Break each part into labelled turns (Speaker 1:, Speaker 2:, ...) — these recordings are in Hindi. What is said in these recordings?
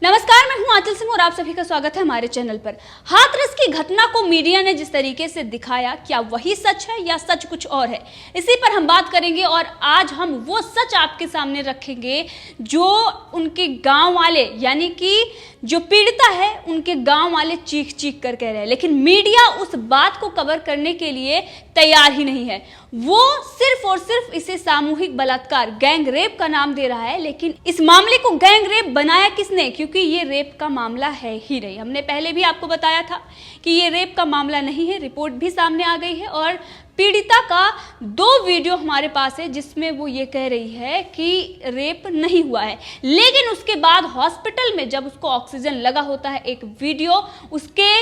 Speaker 1: नमस्कार, मैं हूं आंचल सिंह और आप सभी का स्वागत है हमारे चैनल पर। हाथरस की घटना को मीडिया ने जिस तरीके से दिखाया, क्या वही सच है या सच कुछ और है, इसी पर हम बात करेंगे। और आज हम वो सच आपके सामने रखेंगे जो उनके गांव वाले, यानी कि जो पीड़िता है, उनके गांव वाले चीख चीख कर कह रहे हैं, लेकिन मीडिया उस बात को कवर करने के लिए तैयार ही नहीं है। वो सिर्फ और सिर्फ इसे सामूहिक बलात्कार, गैंग रेप का नाम दे रहा है। लेकिन इस मामले को गैंग रेप बनाया किसने? क्योंकि ये रेप का मामला है ही नहीं। हमने पहले भी आपको बताया था कि ये रेप का मामला नहीं है। रिपोर्ट भी सामने आ गई है और पीड़िता का 2 वीडियो हमारे पास है जिसमें वो ये कह रही है कि रेप नहीं हुआ है। लेकिन उसके बाद हॉस्पिटल में जब उसको ऑक्सीजन लगा होता है, एक वीडियो, उसके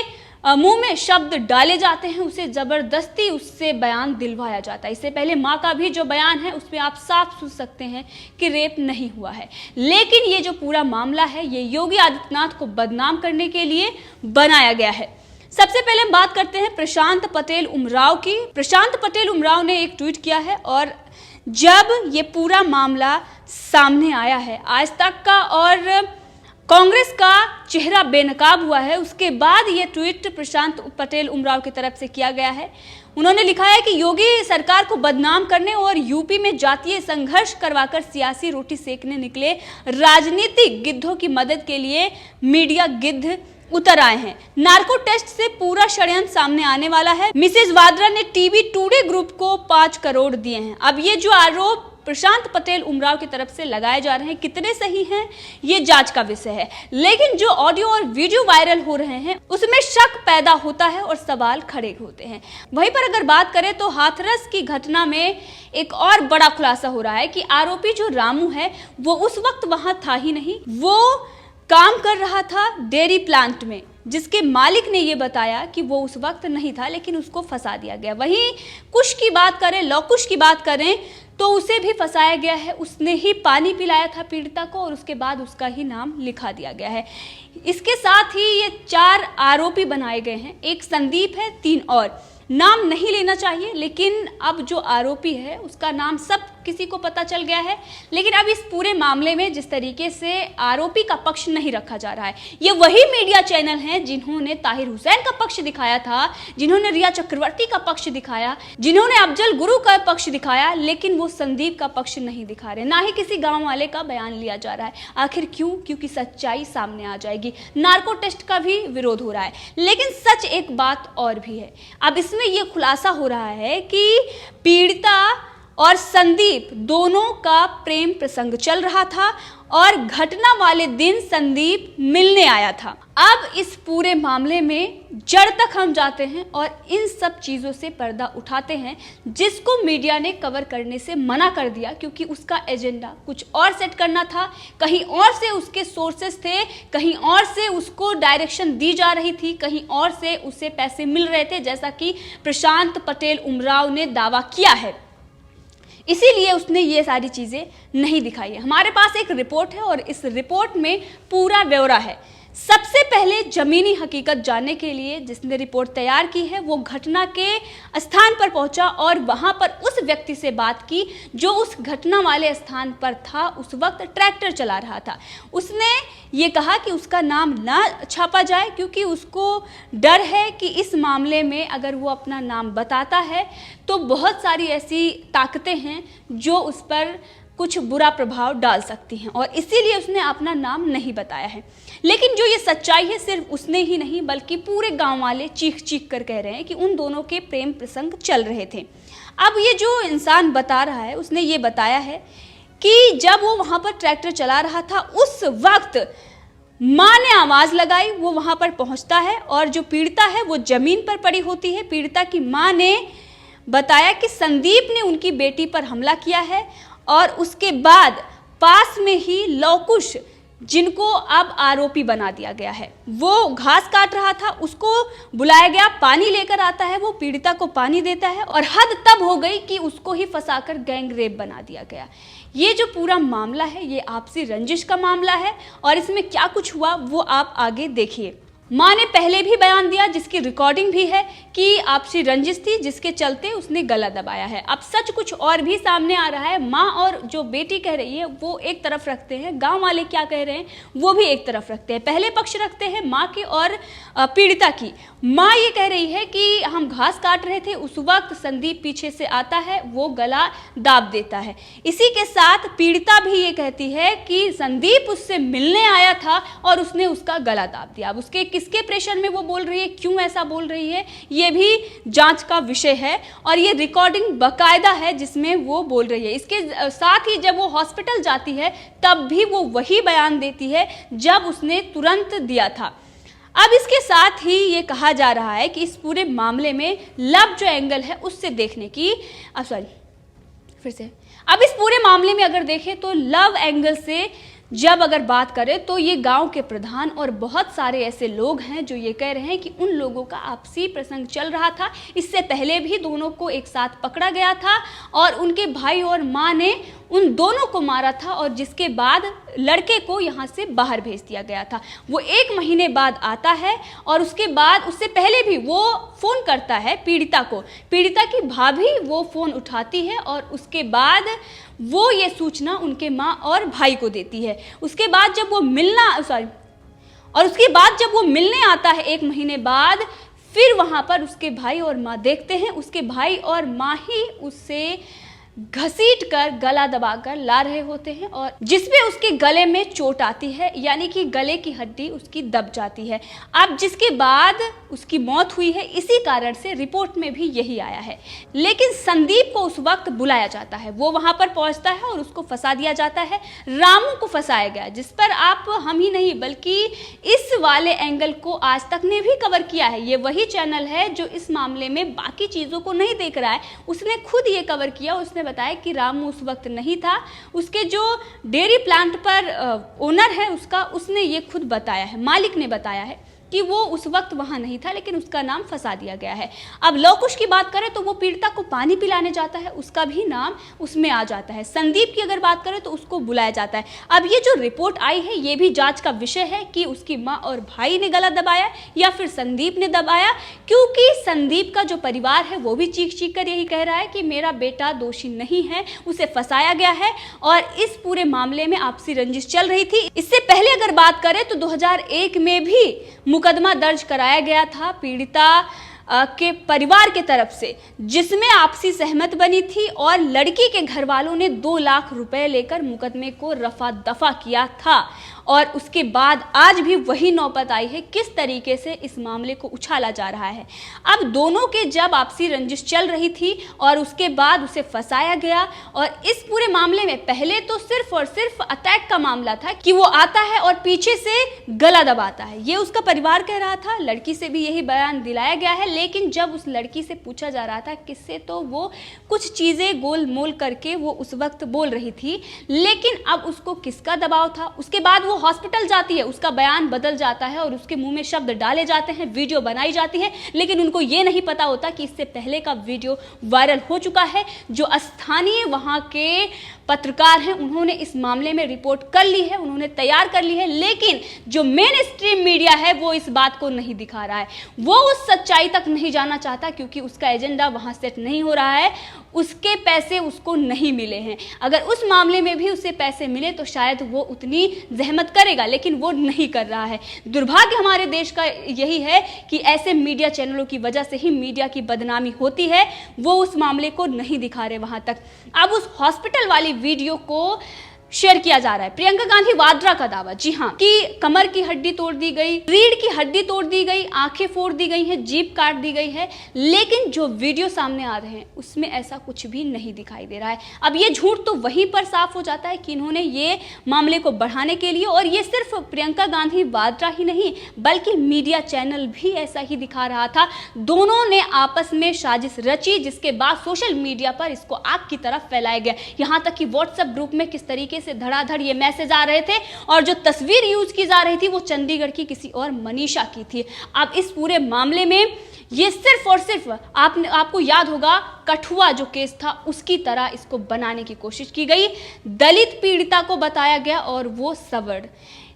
Speaker 1: मुंह में शब्द डाले जाते हैं, उसे जबरदस्ती उससे बयान दिलवाया जाता है। इससे पहले माँ का भी जो बयान है उसमें आप साफ सुन सकते हैं कि रेप नहीं हुआ है। लेकिन ये जो पूरा मामला है, ये योगी आदित्यनाथ को बदनाम करने के लिए बनाया गया है। सबसे पहले हम बात करते हैं प्रशांत पटेल उमराव की। प्रशांत पटेल उमराव ने एक ट्वीट किया है और जब ये पूरा मामला सामने आया है, आज तक का और कांग्रेस का चेहरा बेनकाब हुआ है, उसके बाद ये ट्वीट प्रशांत पटेल उमराव की तरफ से किया गया है। उन्होंने लिखा है कि योगी सरकार को बदनाम करने और यूपी में जातीय संघर्ष करवाकर सियासी रोटी सेकने निकले राजनीतिक गिद्धों की मदद के लिए मीडिया गिद्ध उतर आए हैं। नार्को टेस्ट से पूरा षड्यंत्र सामने आने वाला है। मिसेज वाड्रा ने टीवी टुडे ग्रुप को 5 करोड़ दिए हैं। अब ये जो आरोप प्रशांत पटेल उमराव की तरफ से लगाए जा रहे हैं, कितने सही हैं ये जांच का विषय है। लेकिन जो ऑडियो और वीडियो वायरल हो रहे हैं उसमें शक पैदा होता है और सवाल खड़े होते हैं। वहीं पर अगर बात करें तो हाथरस की घटना में एक और बड़ा खुलासा हो रहा है कि आरोपी जो रामू है वो उस वक्त वहां था ही नहीं। वो काम कर रहा था डेयरी प्लांट में, जिसके मालिक ने ये बताया कि वो उस वक्त नहीं था, लेकिन उसको फंसा दिया गया। वहीं कुश की बात करें, लौकुश की बात करें तो उसे भी फंसाया गया है। उसने ही पानी पिलाया था पीड़िता को और उसके बाद उसका ही नाम लिखा दिया गया है। इसके साथ ही ये 4 आरोपी बनाए गए हैं। एक संदीप है, 3 और नाम नहीं लेना चाहिए, लेकिन अब जो आरोपी है उसका नाम सब किसी को पता चल गया है। लेकिन अब इस पूरे मामले में जिस तरीके से आरोपी का पक्ष नहीं रखा जा रहा है, ये वही मीडिया चैनल हैं जिन्होंने ताहिर हुसैन का पक्ष दिखाया था, जिन्होंने रिया चक्रवर्ती का पक्ष दिखाया, जिन्होंने अफजल गुरु का पक्ष दिखाया, लेकिन वो संदीप का पक्ष नहीं दिखा रहे। ना ही किसी गाँव वाले का बयान लिया जा रहा है। आखिर क्यों? क्योंकि सच्चाई सामने आ जाएगी। नार्को टेस्ट का भी विरोध हो रहा है। लेकिन सच एक बात और भी है। अब इसमें यह खुलासा हो रहा है कि पीड़िता और संदीप दोनों का प्रेम प्रसंग चल रहा था और घटना वाले दिन संदीप मिलने आया था। अब इस पूरे मामले में जड़ तक हम जाते हैं और इन सब चीज़ों से पर्दा उठाते हैं, जिसको मीडिया ने कवर करने से मना कर दिया क्योंकि उसका एजेंडा कुछ और सेट करना था। कहीं और से उसके सोर्सेस थे, कहीं और से उसको डायरेक्शन दी जा रही थी, कहीं और से उसे पैसे मिल रहे थे, जैसा कि प्रशांत पटेल उमराव ने दावा किया है। इसीलिए उसने ये सारी चीज़ें नहीं दिखाई है। हमारे पास एक रिपोर्ट है और इस रिपोर्ट में पूरा ब्यौरा है। सबसे पहले जमीनी हकीकत जानने के लिए जिसने रिपोर्ट तैयार की है वो घटना के स्थान पर पहुंचा और वहां पर उस व्यक्ति से बात की जो उस घटना वाले स्थान पर था, उस वक्त ट्रैक्टर चला रहा था। उसने ये कहा कि उसका नाम ना छापा जाए क्योंकि उसको डर है कि इस मामले में अगर वो अपना नाम बताता है तो बहुत सारी ऐसी ताकतें हैं जो उस पर कुछ बुरा प्रभाव डाल सकती हैं, और इसीलिए उसने अपना नाम नहीं बताया है। लेकिन जो ये सच्चाई है, सिर्फ उसने ही नहीं बल्कि पूरे गांव वाले चीख चीख कर कह रहे हैं कि उन दोनों के प्रेम प्रसंग चल रहे थे। अब ये जो इंसान बता रहा है उसने ये बताया है कि जब वो वहाँ पर ट्रैक्टर चला रहा था उस वक्त माँ ने आवाज़ लगाई, वो वहाँ पर पहुँचता है और जो पीड़िता है वो ज़मीन पर पड़ी होती है। पीड़िता की माँ ने बताया कि संदीप ने उनकी बेटी पर हमला किया है और उसके बाद पास में ही लौकुश, जिनको अब आरोपी बना दिया गया है, वो घास काट रहा था, उसको बुलाया गया, पानी लेकर आता है, वो पीड़िता को पानी देता है और हद तब हो गई कि उसको ही फंसाकर गैंग रेप बना दिया गया। ये जो पूरा मामला है ये आपसी रंजिश का मामला है और इसमें क्या कुछ हुआ वो आप आगे देखिए। मां ने पहले भी बयान दिया, जिसकी रिकॉर्डिंग भी है, कि आपसी रंजिश थी जिसके चलते उसने गला दबाया है। अब सच कुछ और भी सामने आ रहा है। मां और जो बेटी कह रही है वो एक तरफ रखते हैं, गांव वाले क्या कह रहे हैं वो भी एक तरफ रखते हैं। पहले पक्ष रखते हैं मां के और पीड़िता की। मां ये कह रही है कि हम घास काट रहे थे, उस वक्त संदीप पीछे से आता है, वो गला दाब देता है। इसी के साथ पीड़िता भी ये कहती है कि संदीप उससे मिलने आया था और उसने उसका गला दाब दिया। अब उसके किसके प्रेशर में वो बोल रही है, क्यों ऐसा बोल रही है, ये भी जांच का विषय है। और ये रिकॉर्डिंग बाकायदा है जिसमें वो बोल रही है। इसके साथ ही जब वो हॉस्पिटल जाती है तब भी वो वही बयान देती है जब उसने तुरंत दिया था। अब इसके साथ ही ये कहा जा रहा है कि इस पूरे मामले में लव जो एंगल है उससे देखने की अब इस पूरे मामले में अगर देखें तो लव एंगल से जब अगर बात करें तो ये गांव के प्रधान और बहुत सारे ऐसे लोग हैं जो ये कह रहे हैं कि उन लोगों का आपसी प्रसंग चल रहा था। इससे पहले भी दोनों को एक साथ पकड़ा गया था और उनके भाई और मां ने उन दोनों को मारा था और जिसके बाद लड़के को यहाँ से बाहर भेज दिया गया था। वो 1 महीने बाद आता है और उसके बाद उससे पहले भी वो फ़ोन करता है पीड़िता को। पीड़िता की भाभी वो फ़ोन उठाती है और उसके बाद वो ये सूचना उनके माँ और भाई को देती है। उसके बाद जब वो मिलने आता है 1 महीने बाद, फिर वहाँ पर उसके भाई और माँ देखते हैं उसके भाई और माँ ही उससे घसीट कर गला दबाकर ला रहे होते हैं और जिसपे उसके गले में चोट आती है, यानी कि गले की हड्डी उसकी दब जाती है। अब जिसके बाद उसकी मौत हुई है, इसी कारण से रिपोर्ट में भी यही आया है। लेकिन संदीप को उस वक्त बुलाया जाता है, वो वहां पर पहुंचता है और उसको फंसा दिया जाता है। रामू को फंसाया गया, जिस पर हम ही नहीं बल्कि इस वाले एंगल को आज तक ने भी कवर किया है। ये वही चैनल है जो इस मामले में बाकी चीजों को नहीं देख रहा है, उसने खुद ये कवर किया। उसने बताया कि रामू उस वक्त नहीं था, उसके जो डेयरी प्लांट पर ओनर है उसने ये खुद बताया है, मालिक ने बताया है कि वो उस वक्त वहां नहीं था, लेकिन उसका नाम फंसा दिया गया है। अब लवकुश की बात करें तो वो पीड़िता को पानी पिलाने जाता है, उसका भी नाम उसमें आ जाता है। संदीप की अगर बात करें तो उसको बुलाया जाता है। अब ये जो रिपोर्ट आई है ये भी जांच का विषय है कि उसकी माँ और भाई ने गला दबाया या फिर संदीप ने दबाया, क्योंकि संदीप का जो परिवार है वो भी चीख चीख कर यही कह रहा है कि मेरा बेटा दोषी नहीं है, उसे फंसाया गया है और इस पूरे मामले में आपसी रंजिश चल रही थी। इससे पहले अगर बात करें तो 2001 में भी मुकदमा दर्ज कराया गया था पीड़िता के परिवार के तरफ से, जिसमें आपसी सहमत बनी थी और लड़की के घर वालों ने 2 लाख रुपए लेकर मुकदमे को रफा दफा किया था। और उसके बाद आज भी वही नौबत आई है, किस तरीके से इस मामले को उछाला जा रहा है। अब दोनों के जब आपसी रंजिश चल रही थी और उसके बाद उसे फंसाया गया और इस पूरे मामले में पहले तो सिर्फ और सिर्फ अटैक का मामला था कि वो आता है और पीछे से गला दबाता है, ये उसका परिवार कह रहा था, लड़की से भी यही बयान दिलाया गया है। लेकिन जब उस लड़की से पूछा जा रहा था किससे, तो वो कुछ चीजें गोल मोल करके वो उस वक्त बोल रही थी, लेकिन अब उसको किसका दबाव था। उसके बाद वो हॉस्पिटल जाती है, उसका बयान बदल जाता है और उसके मुंह में शब्द डाले जाते हैं, वीडियो बनाई जाती है, लेकिन उनको ये नहीं पता होता कि इससे पहले का वीडियो वायरल हो चुका है। जो स्थानीय वहां के पत्रकार हैं उन्होंने इस मामले में रिपोर्ट कर ली है, उन्होंने तैयार कर ली है, लेकिन जो मेन स्ट्रीम मीडिया है वो इस बात को नहीं दिखा रहा है, वो उस सच्चाई तक नहीं जाना चाहता, क्योंकि उसका एजेंडा वहां सेट नहीं हो रहा है, उसके पैसे उसको नहीं मिले हैं। अगर उस मामले में भी उसे पैसे मिले तो शायद वो उतनी जहमत करेगा, लेकिन वो नहीं कर रहा है। दुर्भाग्य हमारे देश का यही है कि ऐसे मीडिया चैनलों की वजह से ही मीडिया की बदनामी होती है, वो उस मामले को नहीं दिखा रहे वहां तक। अब उस हॉस्पिटल वाली वीडियो को शेयर किया जा रहा है। प्रियंका गांधी वाड्रा का दावा, जी हाँ, कि कमर की हड्डी तोड़ दी गई, रीढ़ की हड्डी तोड़ दी गई, आंखें फोड़ दी गई हैं, जीभ काट दी गई है, लेकिन जो वीडियो सामने आ रहे हैं उसमें ऐसा कुछ भी नहीं दिखाई दे रहा है। अब ये झूठ तो वहीं पर साफ हो जाता है कि इन्होंने ये मामले को बढ़ाने के लिए, और ये सिर्फ प्रियंका गांधी वाड्रा ही नहीं बल्कि मीडिया चैनल भी ऐसा ही दिखा रहा था। दोनों ने आपस में साजिश रची, जिसके बाद सोशल मीडिया पर इसको आग की तरफ फैलाया गया। यहाँ तक कि व्हाट्सएप ग्रुप में किस तरीके से धड़ाधड़ ये मैसेज आ रहे थे और जो तस्वीर यूज की जा रही थी वो चंडीगढ़ की किसी और मनीषा की थी। अब इस पूरे मामले में ये सिर्फ और सिर्फ आपको याद होगा कठुआ जो केस था उसकी तरह इसको बनाने की कोशिश की गई। दलित पीड़िता को बताया गया और वो सवर्ण।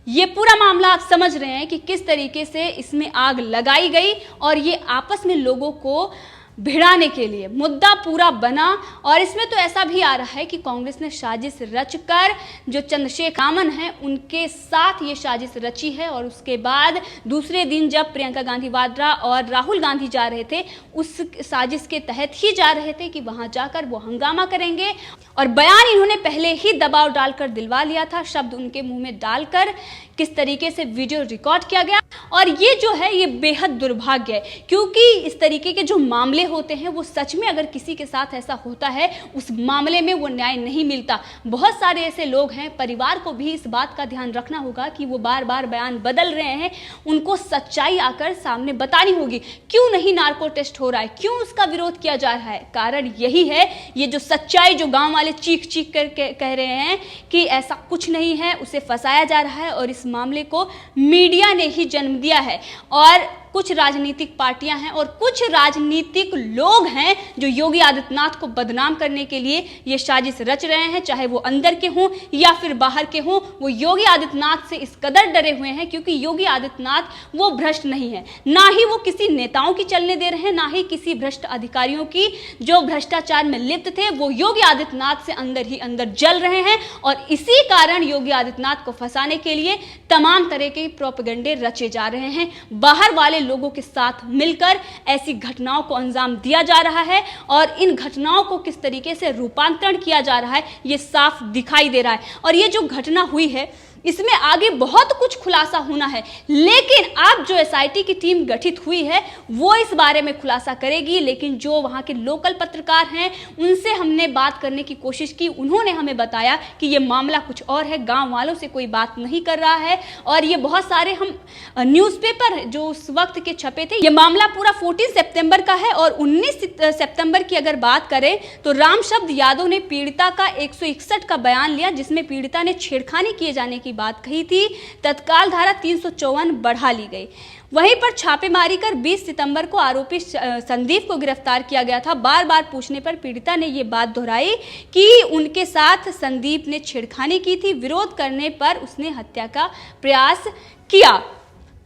Speaker 1: ये पूरा मामला आप समझ रहे हैं कि किस तरीके से इसमें आग लगाई गई और ये आपस में लोगों को भिड़ाने के लिए मुद्दा पूरा बना। और इसमें तो ऐसा भी आ रहा है कि कांग्रेस ने साजिश रचकर जो चंद्रशेखर कामन हैं उनके साथ ये साजिश रची है। और उसके बाद दूसरे दिन जब प्रियंका गांधी वाड्रा और राहुल गांधी जा रहे थे, उस साजिश के तहत ही जा रहे थे कि वहां जाकर वो हंगामा करेंगे। और बयान इन्होंने पहले ही दबाव डालकर दिलवा लिया था, शब्द उनके मुंह में डालकर किस तरीके से वीडियो रिकॉर्ड किया गया। और ये जो है ये बेहद दुर्भाग्य है, क्योंकि इस तरीके के जो मामले होते हैं वो सच में अगर किसी के साथ ऐसा होता है उस मामले में वो न्याय नहीं मिलता। बहुत सारे ऐसे लोग हैं, परिवार को भी इस बात का ध्यान रखना होगा कि वो बार बार बयान बदल रहे हैं, उनको सच्चाई आकर सामने बतानी होगी। क्यों नहीं नार्को टेस्ट हो रहा है, क्यों उसका विरोध किया जा रहा है? कारण यही है, ये जो सच्चाई जो गांव वाले चीख चीख कर कह रहे हैं कि ऐसा कुछ नहीं है, उसे फंसाया जा रहा है। और इस मामले को मीडिया ने ही जन्म दिया है और कुछ राजनीतिक पार्टियां हैं और कुछ राजनीतिक लोग हैं जो योगी आदित्यनाथ को बदनाम करने के लिए ये साजिश रच रहे हैं, चाहे वो अंदर के हों या फिर बाहर के हों। वो योगी आदित्यनाथ से इस कदर डरे हुए हैं क्योंकि योगी आदित्यनाथ वो भ्रष्ट नहीं है, ना ही वो किसी नेताओं की चलने दे रहे हैं, ना ही किसी भ्रष्ट अधिकारियों की जो भ्रष्टाचार में लिप्त थे। वो योगी आदित्यनाथ से अंदर ही अंदर जल रहे हैं और इसी कारण योगी आदित्यनाथ को फंसाने के लिए तमाम तरह के प्रोपेगेंडे रचे जा रहे हैं। बाहर वाले लोगों के साथ मिलकर ऐसी घटनाओं को अंजाम दिया जा रहा है और इन घटनाओं को किस तरीके से रूपांतरण किया जा रहा है ये साफ दिखाई दे रहा है। और ये जो घटना हुई है इसमें आगे बहुत कुछ खुलासा होना है, लेकिन अब जो एसआईटी की टीम गठित हुई है वो इस बारे में खुलासा करेगी। लेकिन जो वहाँ के लोकल पत्रकार हैं उनसे हमने बात करने की कोशिश की, उन्होंने हमें बताया कि ये मामला कुछ और है, गांव वालों से कोई बात नहीं कर रहा है। और ये बहुत सारे हम न्यूज़पेपर जो उस वक्त के छपे थे, ये मामला पूरा 14 सितंबर का है। और 19 सितंबर की अगर बात करें तो रामशब्द यादव ने पीड़िता का 161 का बयान लिया, जिसमें पीड़िता ने छेड़खानी किए जाने की बात कही थी। तत्काल धारा 354 बढ़ा ली गई। वहीं पर छापेमारी कर 20 सितंबर को आरोपी संदीप को गिरफ्तार किया गया था। बार बार पूछने पर पीड़िता ने यह बात दोहराई कि उनके साथ संदीप ने छेड़खानी की थी, विरोध करने पर उसने हत्या का प्रयास किया।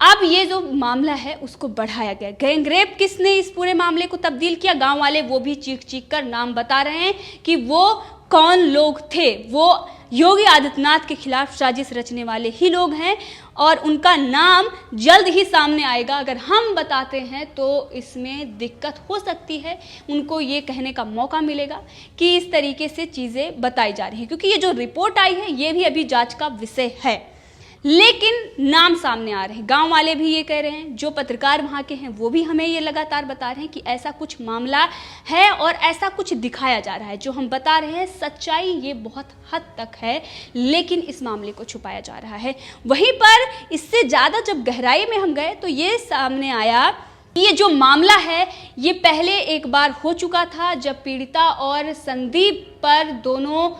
Speaker 1: अब ये जो मामला है उसको बढ़ाया गया। गैंगरेप किसने इस पूरे मामले को तब्दील किया? गांव वाले वो भी चीख चीख कर नाम बता रहे हैं कि वो कौन लोग थे। वो योगी आदित्यनाथ के खिलाफ साजिश रचने वाले ही लोग हैं और उनका नाम जल्द ही सामने आएगा। अगर हम बताते हैं तो इसमें दिक्कत हो सकती है, उनको ये कहने का मौका मिलेगा कि इस तरीके से चीज़ें बताई जा रही हैं, क्योंकि ये जो रिपोर्ट आई है ये भी अभी जांच का विषय है। लेकिन नाम सामने आ रहे हैं, गांव वाले भी ये कह रहे हैं, जो पत्रकार वहाँ के हैं वो भी हमें ये लगातार बता रहे हैं कि ऐसा कुछ मामला है और ऐसा कुछ दिखाया जा रहा है। जो हम बता रहे हैं सच्चाई ये बहुत हद तक है, लेकिन इस मामले को छुपाया जा रहा है। वहीं पर इससे ज़्यादा जब गहराई में हम गए तो ये सामने आया, ये जो मामला है ये पहले एक बार हो चुका था, जब पीड़िता और संदीप पर दोनों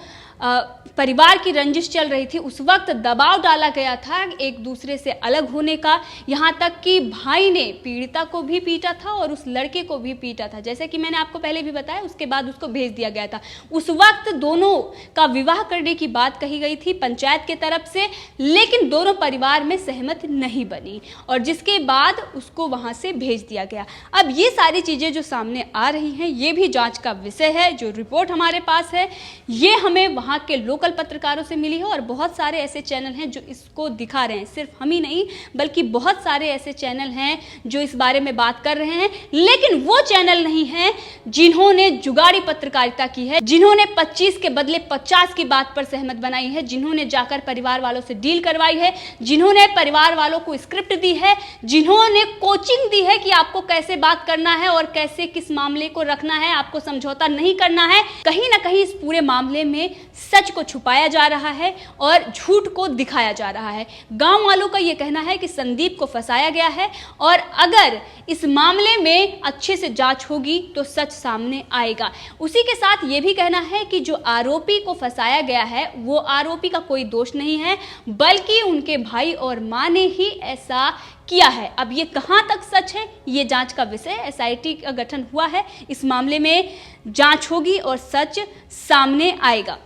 Speaker 1: परिवार की रंजिश चल रही थी। उस वक्त दबाव डाला गया था एक दूसरे से अलग होने का, यहाँ तक कि भाई ने पीड़िता को भी पीटा था और उस लड़के को भी पीटा था। जैसे कि मैंने आपको पहले भी बताया, उसके बाद उसको भेज दिया गया था। उस वक्त दोनों का विवाह करने की बात कही गई थी पंचायत के तरफ से, लेकिन दोनों परिवार में सहमत नहीं बनी और जिसके बाद उसको वहाँ से भेज दिया गया। अब ये सारी चीज़ें जो सामने आ रही हैं ये भी जाँच का विषय है। जो रिपोर्ट हमारे पास है ये हमें वहाँ के लोकल पत्रकारों से मिली है और बहुत सारे ऐसे चैनल हैं जो इसको दिखा रहे हैं। सिर्फ हम ही नहीं बल्कि बहुत सारे ऐसे चैनल हैं जो इस बारे में बात कर रहे हैं, लेकिन वो चैनल नहीं है जिन्होंने जुगाड़ी पत्रकारिता की है, जिन्होंने 25 के बदले 50 की बात पर सहमत बनाई है, जिन्होंने जाकर परिवार वालों से डील करवाई है, जिन्होंने परिवार वालों को स्क्रिप्ट दी है, जिन्होंने कोचिंग दी है कि आपको कैसे बात करना है और कैसे किस मामले को रखना है, आपको समझौता नहीं करना है। कहीं ना कहीं इस पूरे मामले में सच को छुपाया जा रहा है और झूठ को दिखाया जा रहा है। गांव वालों का यह कहना है कि संदीप को फंसाया गया है और अगर इस मामले में अच्छे से जांच होगी तो सच सामने आएगा। उसी के साथ ये भी कहना है कि जो आरोपी को फंसाया गया है वो आरोपी का कोई दोष नहीं है, बल्कि उनके भाई और मां ने ही ऐसा किया है। अब ये कहां तक सच है ये जांच का विषय। एसआईटी का गठन हुआ है, इस मामले में जांच होगी और सच सामने आएगा।